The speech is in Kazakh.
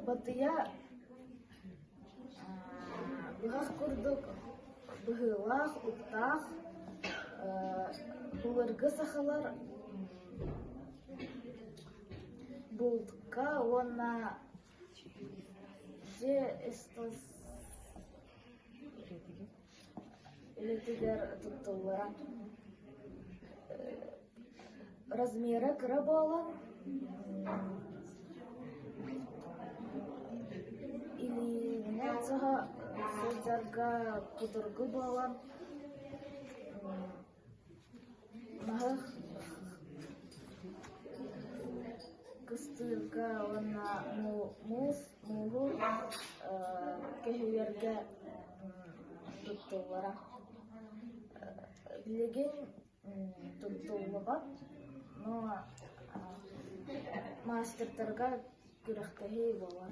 батыя быгах курдук быгылах уттах булыргы сахалар бултка онна же эстас илетигер туттуллара размеры кыра болан иллюминацияға сөздерге кудургы болан махах кыстырга онна мус мугу кехиерге туттуллара билеген туттуллуга но мастертерга күрәхтәһи болар.